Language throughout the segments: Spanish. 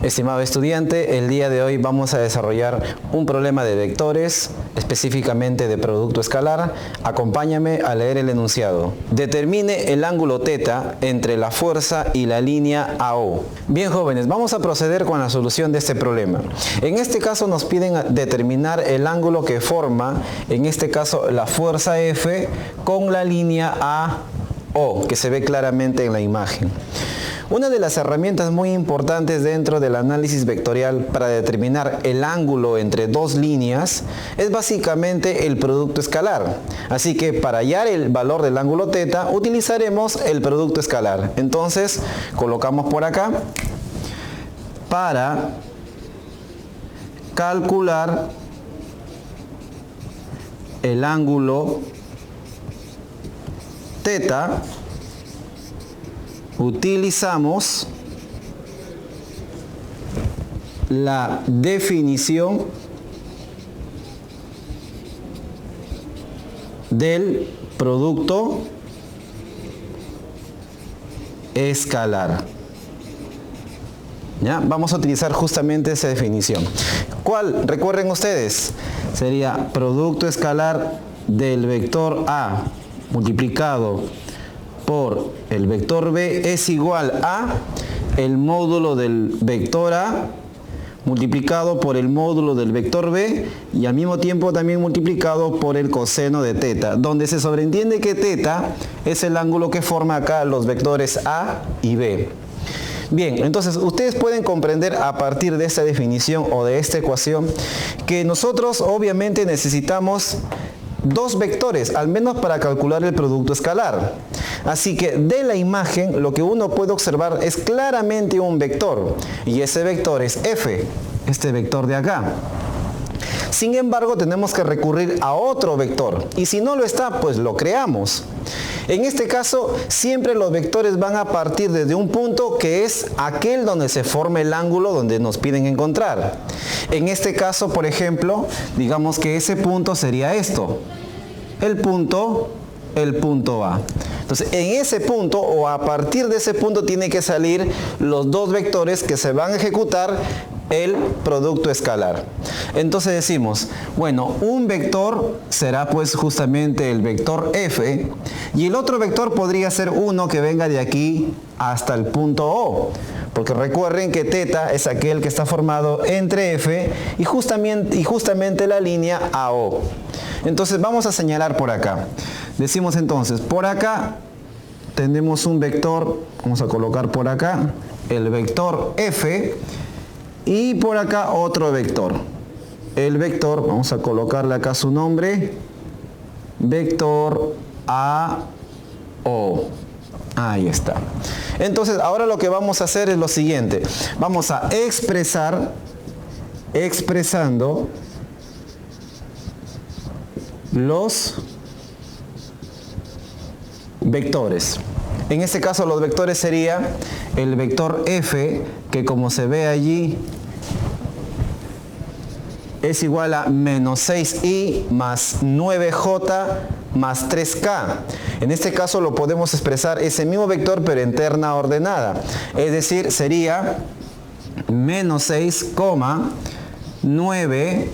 Estimado estudiante, el día de hoy vamos a desarrollar un problema de vectores, específicamente de producto escalar. Acompáñame a leer el enunciado. Determine el ángulo θ entre la fuerza y la línea AO. Bien, jóvenes, vamos a proceder con la solución de este problema. En este caso nos piden determinar el ángulo que forma, en este caso, la fuerza F con la línea AO, que se ve claramente en la imagen. Una de las herramientas muy importantes dentro del análisis vectorial para determinar el ángulo entre dos líneas es básicamente el producto escalar. Así que para hallar el valor del ángulo θ utilizaremos el producto escalar. Entonces colocamos por acá: para calcular el ángulo θ utilizamos la definición del producto escalar. ¿Ya? Vamos a utilizar justamente esa definición. ¿Cuál? Recuerden ustedes, sería producto escalar del vector A multiplicado por el vector B es igual a el módulo del vector A multiplicado por el módulo del vector B y al mismo tiempo también multiplicado por el coseno de θ, donde se sobreentiende que θ es el ángulo que forma acá los vectores A y B. Bien, entonces ustedes pueden comprender a partir de esta definición o de esta ecuación que nosotros obviamente necesitamos dos vectores, al menos para calcular el producto escalar. Así que de la imagen lo que uno puede observar es claramente un vector, y ese vector es F, este vector de acá. Sin embargo, tenemos que recurrir a otro vector, y si no lo está, pues lo creamos. En este caso, siempre los vectores van a partir desde un punto que es aquel donde se forma el ángulo donde nos piden encontrar. En este caso, por ejemplo, digamos que ese punto sería esto, el punto A. Entonces, en ese punto o a partir de ese punto tiene que salir los dos vectores que se van a ejecutar el producto escalar. Entonces decimos, bueno, un vector será pues justamente el vector F y el otro vector podría ser uno que venga de aquí hasta el punto O. Porque recuerden que θ es aquel que está formado entre F y justamente la línea AO. Entonces vamos a señalar por acá. Decimos entonces, por acá tenemos un vector, vamos a colocar por acá el vector F y por acá otro vector. El vector, vamos a colocarle acá su nombre, vector AO. Ahí está. Entonces ahora lo que vamos a hacer es lo siguiente. Vamos a expresando los vectores. En este caso los vectores sería el vector F, que como se ve allí es igual a menos 6i más 9j más 3k. En este caso lo podemos expresar ese mismo vector pero en terna ordenada. Es decir, sería menos 6, 9,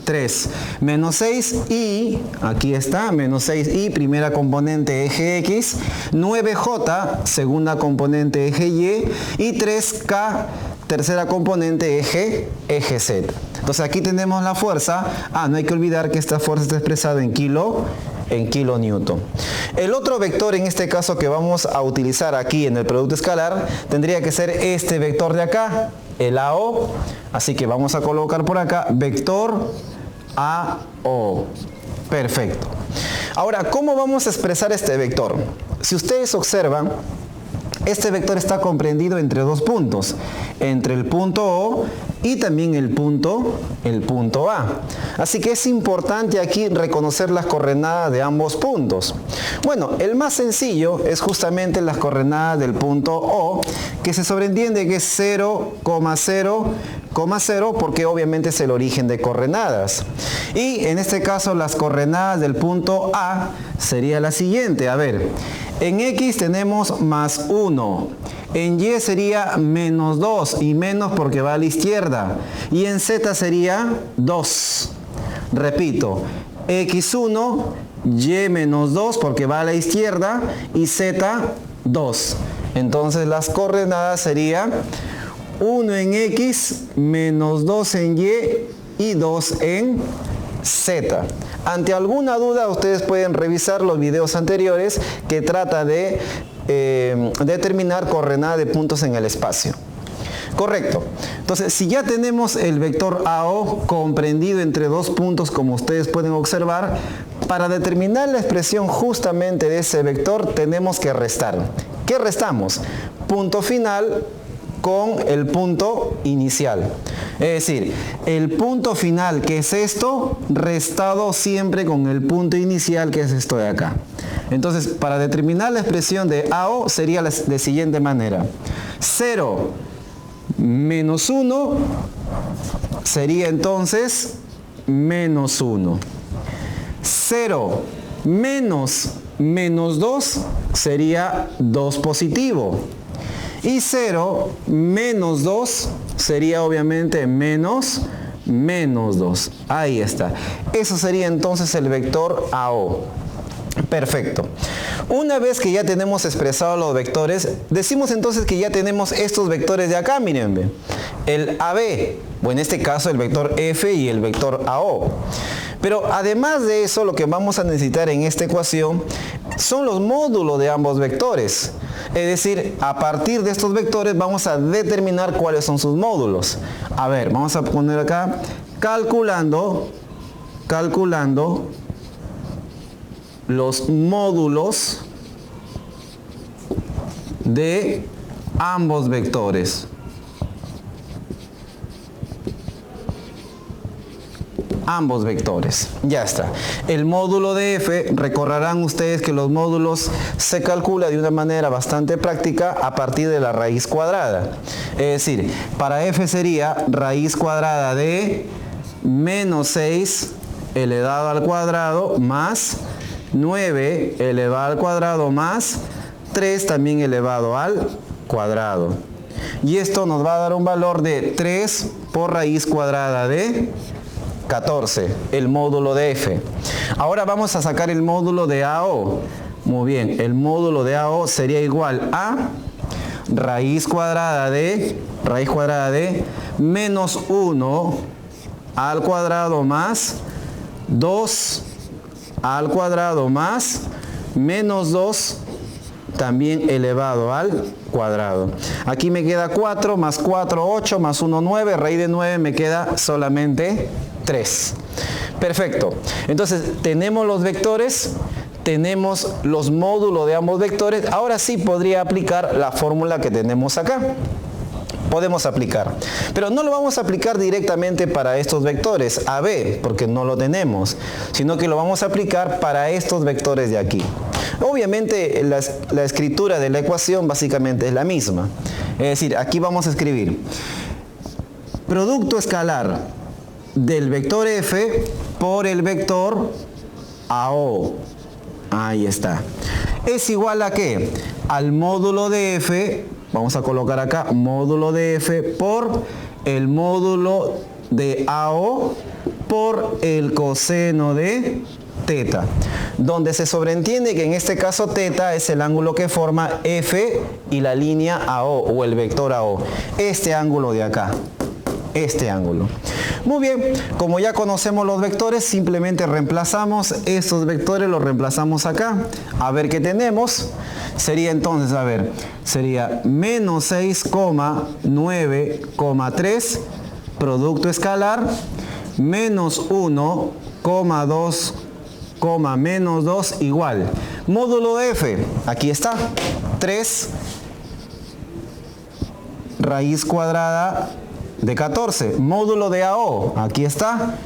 3. Menos 6i, aquí está, menos 6i, primera componente eje X, 9j, segunda componente eje Y, y 3k, tercera componente eje Z. Entonces aquí tenemos la fuerza. No hay que olvidar que esta fuerza está expresada en kilonewton. El otro vector en este caso que vamos a utilizar aquí en el producto escalar tendría que ser este vector de acá, el AO. Así que vamos a colocar por acá vector AO. Perfecto. Ahora, ¿cómo vamos a expresar este vector? Si ustedes observan, este vector está comprendido entre dos puntos, entre el punto O y también el punto A. Así que es importante aquí reconocer las coordenadas de ambos puntos. Bueno, el más sencillo es justamente las coordenadas del punto O, que se sobreentiende que es 0,0,0 porque obviamente es el origen de coordenadas. Y en este caso las coordenadas del punto A sería la siguiente. A ver, en X tenemos más 1, En Y sería menos 2 y menos porque va a la izquierda. Y en Z sería 2. Repito, X1, Y menos 2 porque va a la izquierda y Z 2. Entonces las coordenadas serían 1 en X, menos 2 en Y 2 en Z. Ante alguna duda ustedes pueden revisar los videos anteriores que trata de determinar coordenada de puntos en el espacio. Correcto. Entonces, si ya tenemos el vector AO comprendido entre dos puntos, como ustedes pueden observar, para determinar la expresión justamente de ese vector tenemos que restar. ¿Qué restamos? Punto final con el punto inicial. Es decir, el punto final, que es esto, restado siempre con el punto inicial, que es esto de acá. Entonces, para determinar la expresión de AO sería de siguiente manera. 0 menos 1 sería entonces menos 1. 0 menos menos 2 sería 2 positivo. Y 0 menos 2 sería obviamente menos 2. Ahí está. Eso sería entonces el vector AO. Perfecto. Una vez que ya tenemos expresados los vectores, decimos entonces que ya tenemos estos vectores de acá, miren, ve. El AB, o en este caso el vector F y el vector AO. Pero además de eso, lo que vamos a necesitar en esta ecuación son los módulos de ambos vectores. Es decir, a partir de estos vectores vamos a determinar cuáles son sus módulos. A ver, vamos a poner acá, calculando los módulos de ambos vectores. Ambos vectores. Ya está. El módulo de F, recordarán ustedes que los módulos se calcula de una manera bastante práctica a partir de la raíz cuadrada. Es decir, para F sería raíz cuadrada de menos 6 elevado al cuadrado más 9 elevado al cuadrado más 3 también elevado al cuadrado. Y esto nos va a dar un valor de 3 por raíz cuadrada de 14, el módulo de F. Ahora vamos a sacar el módulo de AO. Muy bien, el módulo de AO sería igual a raíz cuadrada de menos 1 al cuadrado más 2 al cuadrado más menos 2 también elevado al cuadrado. Aquí me queda 4 más 4, 8 más 1, 9. Raíz de 9 me queda solamente 3. Perfecto. Entonces tenemos los vectores, tenemos los módulos de ambos vectores. Ahora sí podría aplicar la fórmula que tenemos acá. Podemos aplicar, pero no lo vamos a aplicar directamente para estos vectores AB, porque no lo tenemos, sino que lo vamos a aplicar para estos vectores de aquí. Obviamente la escritura de la ecuación básicamente es la misma. Es decir, aquí vamos a escribir producto escalar del vector F por el vector AO. Ahí está. ¿Es igual a qué? Al módulo de F. Vamos a colocar acá módulo de F por el módulo de AO por el coseno de teta, donde se sobreentiende que en este caso teta es el ángulo que forma F y la línea AO o el vector AO. Este ángulo de acá, este ángulo. Muy bien, como ya conocemos los vectores, simplemente reemplazamos estos vectores, los reemplazamos acá. A ver qué tenemos. Sería entonces, a ver, sería menos 6,9,3 producto escalar menos 1,2, menos 2 igual. Módulo de F, aquí está, 3 raíz cuadrada de 14. Módulo de AO, aquí está,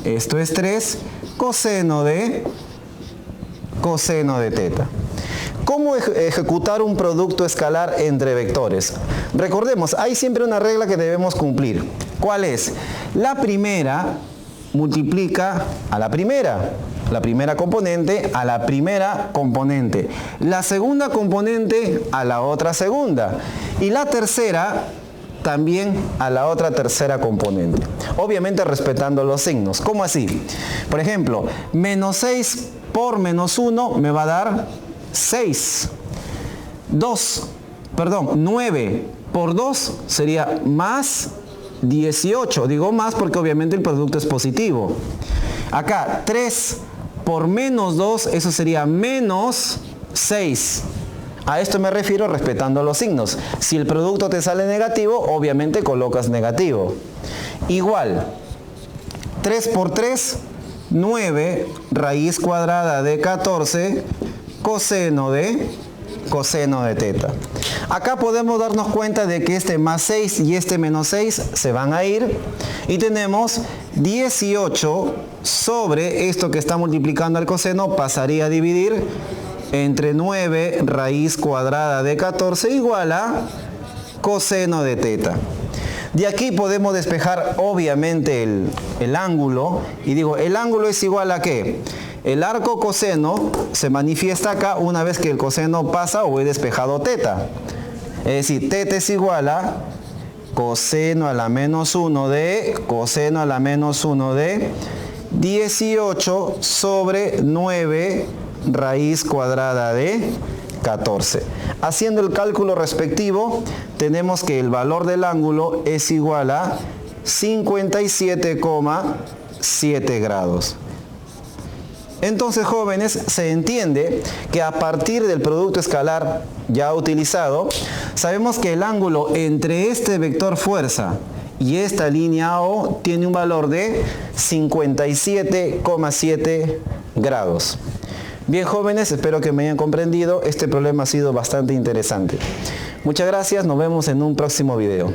esto es 3 coseno de teta. ¿Cómo ejecutar un producto escalar entre vectores? Recordemos, hay siempre una regla que debemos cumplir. ¿Cuál es? La primera multiplica a la primera. la primera componente a la primera componente, la segunda componente a la otra segunda y la tercera también a la otra tercera componente. Obviamente respetando los signos. ¿Cómo así? Por ejemplo, menos 6 por menos 1 me va a dar 6. 9 por 2 sería más 18. Digo más porque obviamente el producto es positivo. Acá 3 por menos 2, eso sería menos 6. A esto me refiero respetando los signos. Si el producto te sale negativo, obviamente colocas negativo. Igual, 3 por 3, 9, raíz cuadrada de 14, coseno de teta. Acá podemos darnos cuenta de que este más 6 y este menos 6 se van a ir. Y tenemos 18 sobre esto que está multiplicando al coseno, pasaría a dividir entre 9 raíz cuadrada de 14 igual a coseno de teta. De aquí podemos despejar obviamente el ángulo. Y digo, el ángulo es igual a ¿qué? El arco coseno se manifiesta acá una vez que el coseno pasa o he despejado teta. Es decir, teta es igual a coseno a la menos 1 de coseno a la menos 1 de 18 sobre 9 raíz cuadrada de 14. Haciendo el cálculo respectivo, tenemos que el valor del ángulo es igual a 57,7 grados. Entonces, jóvenes, se entiende que a partir del producto escalar ya utilizado, sabemos que el ángulo entre este vector fuerza y esta línea O tiene un valor de 57,7 grados. Bien, jóvenes, espero que me hayan comprendido. Este problema ha sido bastante interesante. Muchas gracias, nos vemos en un próximo video.